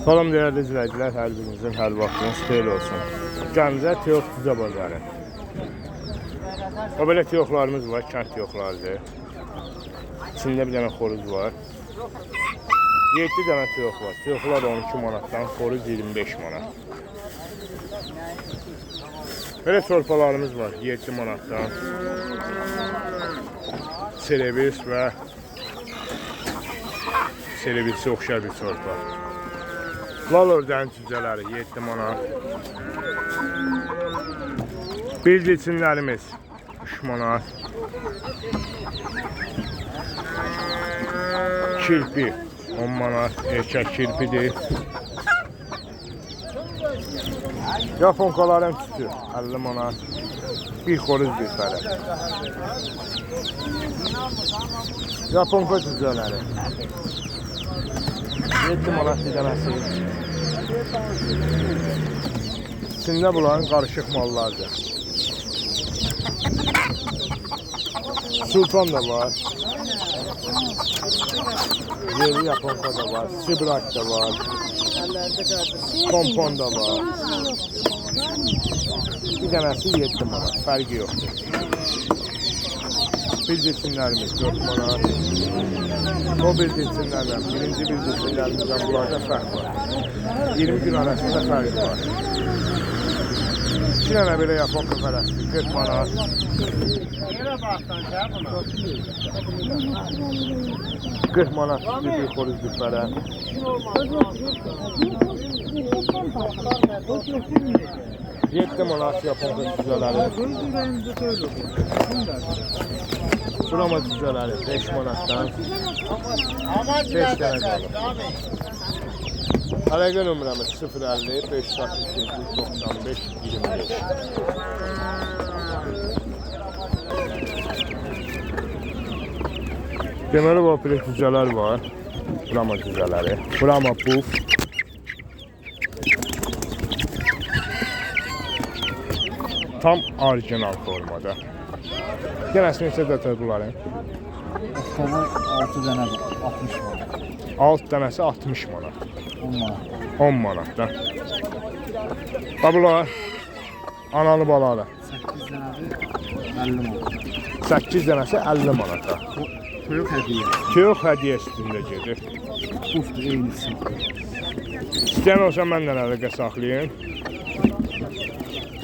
Salam değerli izleyiciler, her birinizin her vaxtınız xeyir olsun. Gəncə Teox Cüzə bazarı. O belə teoxlarımız var, kənd teoxlarıdır. İçində bir dənə xoruz var. 7 dənə teox var. Teoxlar 12 manatdan, xoruz 25 manat. Belə çorpalarımız var 7 manatdan. Serebis və serebisi oxşar bir çorpa. Lal ördəyin cüzələri 7 manat. Bildirçinlərimiz 3 manat. Kirpi 10 manat. Erkək kirpidir. Yaponkaların sütü 50 manat. Bir xoruz bir fərə. Yaponka cüzələri 7 manat bir dənəsi. İçində bunların qarışıq mallardır. Sultan da var. Yerli yaponka da var. Sibrak da var. Pompon da var. Bir dənəsi 7 manat. Fərqi yoxdur. Bildirçinlərimiz 4 manat. O bildirçinlərdən, birinci bildirçinlərimizdən bunlarda fərq var. 20 gün arasında fərq var. 2 dənə belə yaponka fərəsi 40 manat. 40 manat bir xoruz bir fərə. 7 manat yaponka cüzələri. Surama cüzələri 5 manatdan 5 dənə qalır. Əlaqə nömrəmiz 050 562 95 25. Deməli bu cüzələr var. Surama cüzələri. Surama puf. Tam orijinal formada. Genəsi neçə dəfə bunların? 6 dənə 60 manat. 6 dənəsi 60 manat. 10 manat. 10 manatdan. Bunlar analı balalı. 8 dənəsi 50 manat. 8 dənəsi 50 manata. Toyuq hədiyyə. Toyuq hədiyyə üstündə gedir. Bufdur, eynisi. İstəyən olsa məndən əlaqə saxlayın.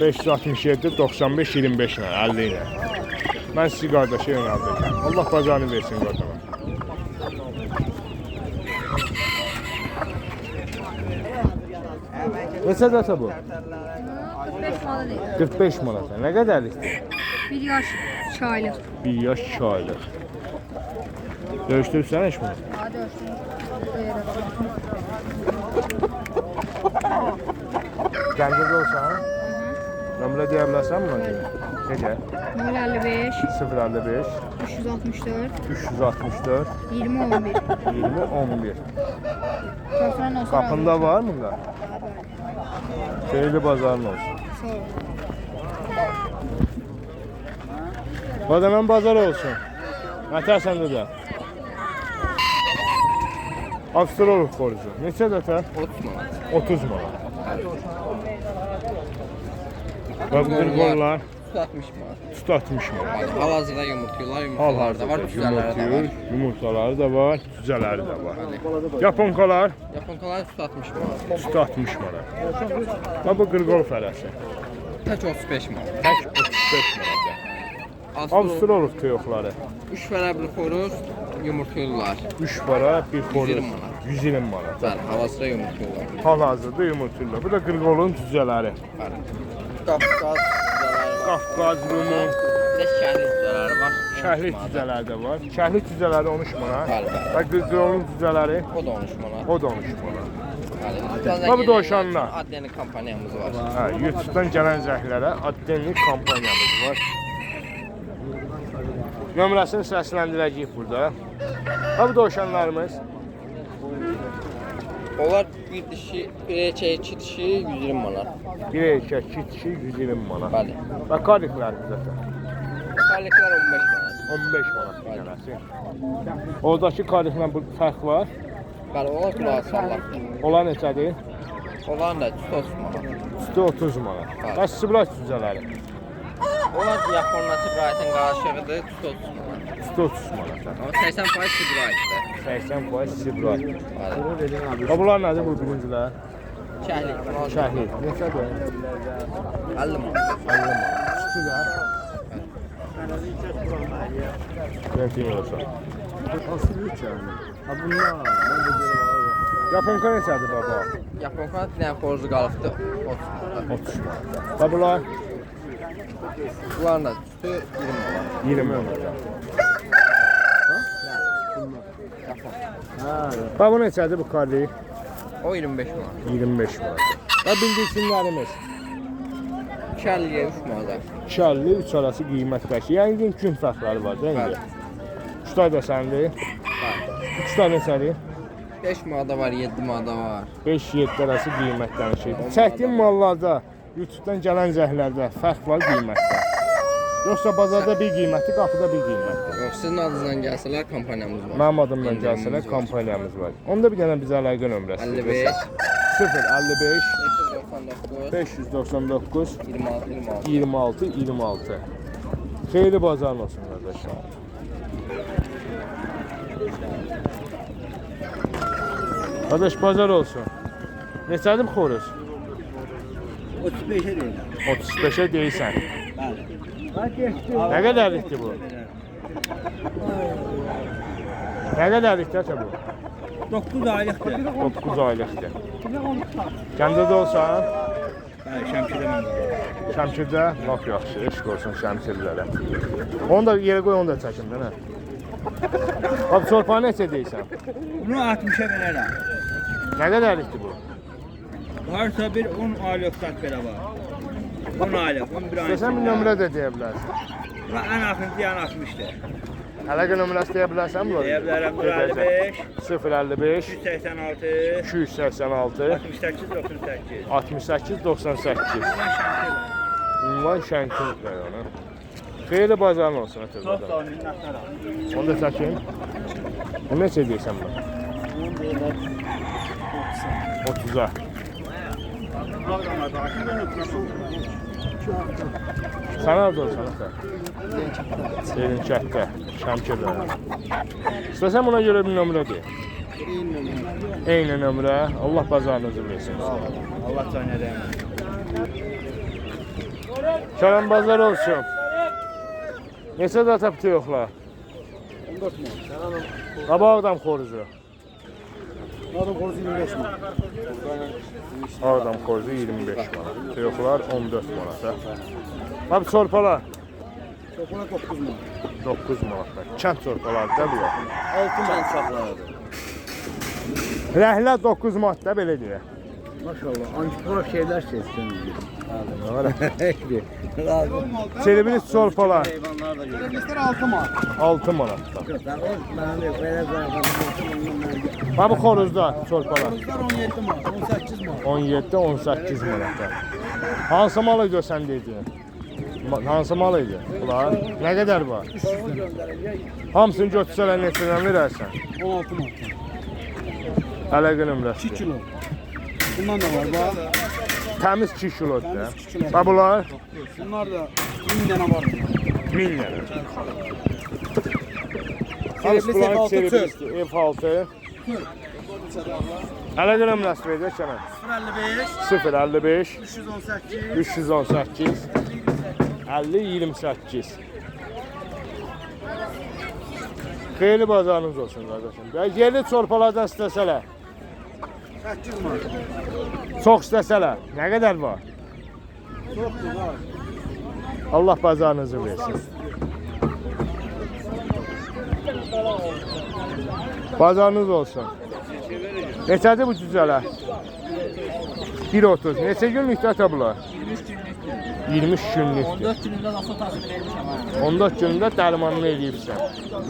567 95 25 ilə 50 ilə. Mən sizi qardaşa yönəldəcəm. Allah bazarını versin qardaşa. Neçə dəfə bu? 45 manat. 45 manata. Nə qədərlikdir? 1 yaş 2 aylıq. 1 yaş 2 aylıq. Döyüşdürürsən heç bunu? Hadi ölçün. Gəncədə olsan? Nömrə deyə bilərsən mi? Necə? 055 055 364 364 2011. 2011. Sofran olsun. Qapında var mı da? Xeyirli bazarın olsun. Sağ ol. Badəmən bazar olsun. Nətərsən də? Avstralıq xoruzu. Neçə dəfə? 30 manat. 30 manat. Qazdır qollar. 60 manat. 60 manat. Hal-hazırda yumurtluyorlar, yumurtaları da var, cüzələri də var. Yumurtaları da var, cüzələri də var. Yaponkalar Yaponkalar 60 manat. 60 manat. Bu qırqol fərəsi. Tək 35 manat. Tək 35 manat. Avstralıq toyuqları. 3 fərəbli xoruz yumurtluyorlar. 3 para, bir xoruz. 120 manat. 120 manat. Bəli, hal-hazırda yumurtluyorlar. Hal-hazırda yumurtayırlar. Bu da qırqolun cüzələri. Bəli. Qafqaz cüzələri var. Qafqaz, rumun, Bir də şəhərli cüzələri var. şəhli cüzələri də var. Şəhli cüzələri 13 manat. Bəli, bəli. Və qırqolun cüzələri O da 13 manat. o da 13 manat. Bəli. Tabii dovşanlar. Adliyəni kampaniyamız var. Hə, YouTube-dan gələn zəhlərə addenlik kampaniyamız var. Nömrəsini səsləndirəcəyik burada. Bu dovşanlarımız Onlar bir dişi, bir erkek, 2 dişi 120 manat. bir erkek, 2 dişi 120 manat. Bəli. Və kariklərimiz zaten Karliklər 15 manat. 15 manat bir dənəsi. Oradakı kariklə bu fərq var. Bəli, onlar qulaq sallar. Onlar neçədir? Onlar da 30 manat. Üstü 30 manat. Bəli. Bax sibiraj cücələri. Onlar Yaponiya Sibraytın qarışığıdır, 30 manat. Üstü 30 manat. Amma 80% Sibraytdır. 80% sibiraj. Bəli. Bax bunlar nədir bu birincilər? Şəhlik. Şəhid. Neçədir? 50 manat. 50 manat. Üstülər. Rentin olsa. Nasıl üç yani? Ha bunlar. Ben de böyle var. Yaponka neçədir baba? Yaponka bir dənə xoruzu qalıbdır, 30 manat. 30 manat. Bax bunlar Bunların da üstü 20 manat. 20 manat. Ha. Bax bu neçədir bu karli? O 25 manat. 25 manat. Bax bildiksinlərimiz. 250-yə 3 manat. 2 50 3 arası qiymətləşir. Yəni gün fərqləri var da indi. Bəli. 3 tay da səndə. 3 tay neçədir? 5 manada var, 7 manada var. 5-7 arası qiymətləşir. Çəkdiyim mallarda, YouTube-dan gələn zəhlərdə fərq var qiymətdə. Yoxsa bazarda bir qiymətdir, qapıda bir qiymətdir. Yox, sizin adınızdan gəlsələr kampaniyamız var. Mənim adımdan gəlsələr kampaniyamız var. Onda bir dənə bizə əlaqə nömrəsi. 55 055 599 599 26 26 26. Xeyirli bazarın olsun qardaşlar. Qardaş bazar olsun. Neçədir bu xoruz? 35'e değil. 35'e deyirsən. Bəli. Nə qədərlikdir bu? Nə qədərlikdir ata bu? 9 aylıqdır. 9 aylıqdır. Gəncədə olsan, Bəli, Şəmkirdə mən var. Şəmkirdə lap yaxşı, eşq olsun Şəmkirlilərə. Onu da yerə qoy, onu da çəkin də nə? Abi çorpanı neçə deyirsən? Bunu 60'a verərəm. Nə qədərlikdir bu? Varsa bir 10 aylıq sat belə var. 10 aylıq, 11 aylıq. İstəsən bir nömrə də deyə bilərsən. Buna ən axıncı yan 60'dır. Əlaqə nömrəsi deyə bilərsən mi? Deyə bilərəm, 055 186 286 68 98. 68 98. Bunlar Şəmkirdə. Ünvan Şənkir rayonu. Xeyirli bazarın olsun Çox sağ ötürüdən. olun, minnətdarım. Onu da çəkin. O neçə deyirsən buna? 30'a. Sən harada olsan ata? Seyrinkətdə, Şəmkir rayonu. İstəsən buna görə bir nömrə deyil. Eyni nömrə. Allah bazarınızı versin. Allah can edəyim. Kərəm bazar olsun. Neçə də tapdı yoxlar? 14 mu? Qabağdan xoruzu. Adam konusu 25 mi? Ağdam xoruzu 25 manat. Yoxlar 14 manata. Abi çorpalar Çopuna 9 mu? 9 manatlar. Kənd çorpaları da bu. 6 man saxladı. Rəhlə 9 manat da belə deyək. Maşallah, antipora şeyler seçsin. Razı. Çelebilis çorpalar Hayvanlar da yiyor. Mesela 6 man. 6 manatda. Ben böyle zararlı. Abi xoruzda çorpalar Bunlar 17 man, 18 man. 17-18 manatda. Hansı malı görsən dediyin? Hansı malı idi? Bunlar nə qədər var? Hamısını götürsələr neçədən verərsən? 16 man. Əlaqə 2 nömrəsi. kilo. Bundan da var bak. Təmiz 2 kilodur da. 2 kilo. Və bunlar Bunlar da 1000 tane var. 1000 lira. Çelebilis F6 Çelebilis F6. Əlaqə nömrəsi verəcək sənə. 055 055 318 318 50 28. Xeyirli bazarınız olsun qardaşım. Yerli çorpalardan istəsələr, 8 man. çox istəsələr, nə qədər var? Çok güzel. Allah bazarınızı versin. Bazarınız olsun. Neçədir bu cücələr? 1.30. Neçə günlükdə ata bunlar? 23 günlükdür. 14 günündə nasıl tasvir etmişəm ha? 14 günündə dərmanını eləyibsən.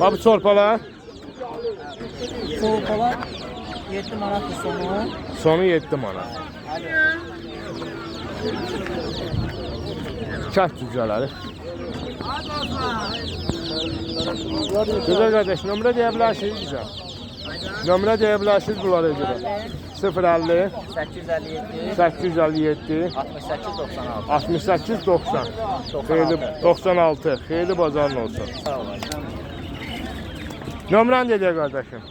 Bax bu çorpalar Soğuqlar 7 manatdır sonu. sonu 7 manat. Kənd cücələri. Gözəl qardaş, nömrə deyə bilərsiniz bizə. Nömrə deyə bilərsiniz bunlara görə. 050 857 857 68 96. 68 90. Xeyirli 96. Xeyirli bazarın olsun. Sağ olun. Nömrəni də deyə qardaşım.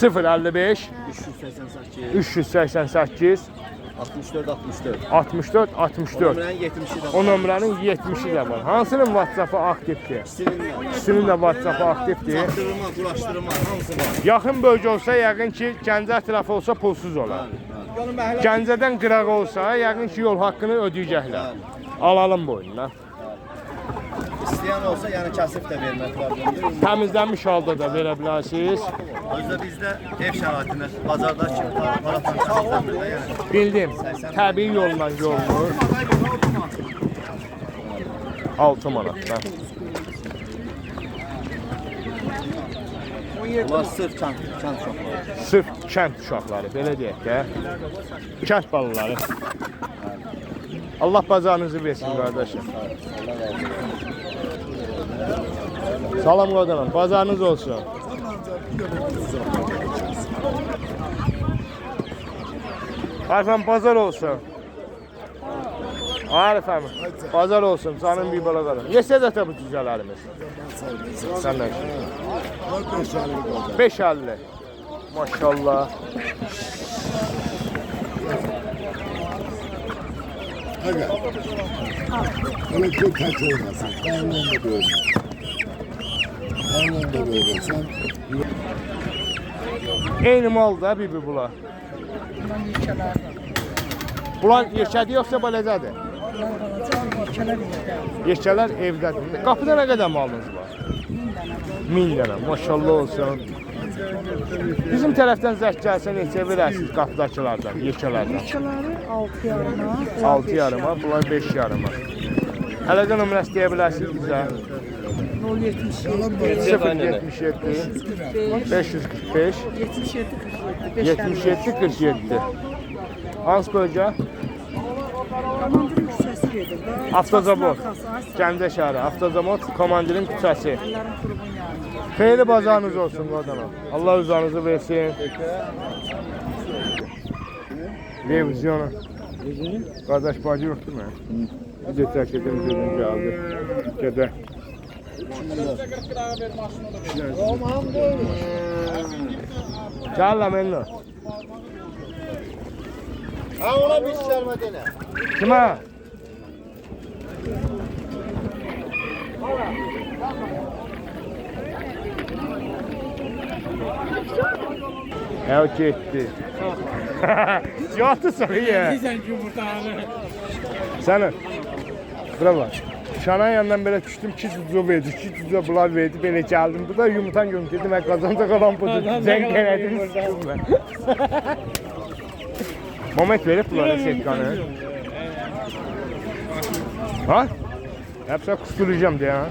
055 388 388 64 64. 64 64. Nömrənin 70-i də O nömrənin 70-i də var. Hansının WhatsApp-ı aktivdir? İkisinin də WhatsApp-ı aktivdir. Çatdırma, quraşdırma hamısı var. Yaxın bölgə olsa yəqin ki, Gəncə ətrafı olsa pulsuz olar. Gəncədən qıraq olsa yəqin ki, yol haqqını ödəyəcəklər. Alalım boynuna. İstəyən olsa yəni kəsib də vermək problemdir. Təmizlənmiş halda da verə bilərsiniz. Özdə bizdə ev şəraitində bazarda kimi aparatlar təmizlənmir də yəni. Bildim, təbii yolla yorulur. 6 manatdan. Bunlar sırf kənd uşaqları. Sırf kənd uşaqları, belə deyək də. Kənd balaları. Allah bazarınızı versin qardaşım. Salam qodanım, bazarınız olsun. Arifəm, bazar olsun. Arifəm, bazar olsun, canım bir bala qalın. Yesə də bu cüzələrimiz. Səndən. 5.50. Maşallah. Aga. Öyle çok kaç olmasın. Aynen de böyle. Aynen de böyle. Sen Eyni mal da bir bunlar. Bunlar yekədir yoxsa baləcədir? Yekələr evdədir. Qapıda nə qədər malınız var? 1000 dənə. Maşallah olsun. Bizim tərəfdən zəng gəlsə neçə verərsiniz qapıdakılardan, yekələrdən? Yekələri 6 yarıma. 6 yarıma, bunlar 5 yarıma. Əlaqə nömrəsi deyə bilərsiniz bizə? 077 077 545 77 47. Hansı bölgə? Komandirin küçəsi gedir. Avtozavod. Gəncə şəhəri. Avtozavod komandirin küçəsi. Xeyirli bazarınız olsun qadana. Allah uzanızı versin. Televizyonu. Qardaş bacı yoxdur mu? Biz də çək edim gözüm gəldi. Gədə. Gəl la mənlə. Ha ona bir şərmə denə. Kimə? Ya getdi. Yatdı sonra ye. Sənin. Bura bax. Şanan yanından belə düşdüm, 2 cüzə verdi, 2 cüzə bunlar verdi, belə gəldim. Bu da yumurtan görüm dedim, mən qazanca qalan budur. Zəng elədim, sıkıldım mən. Moment verib bunlara setkanı. Ha? Hepsi kusturacağım diye ha.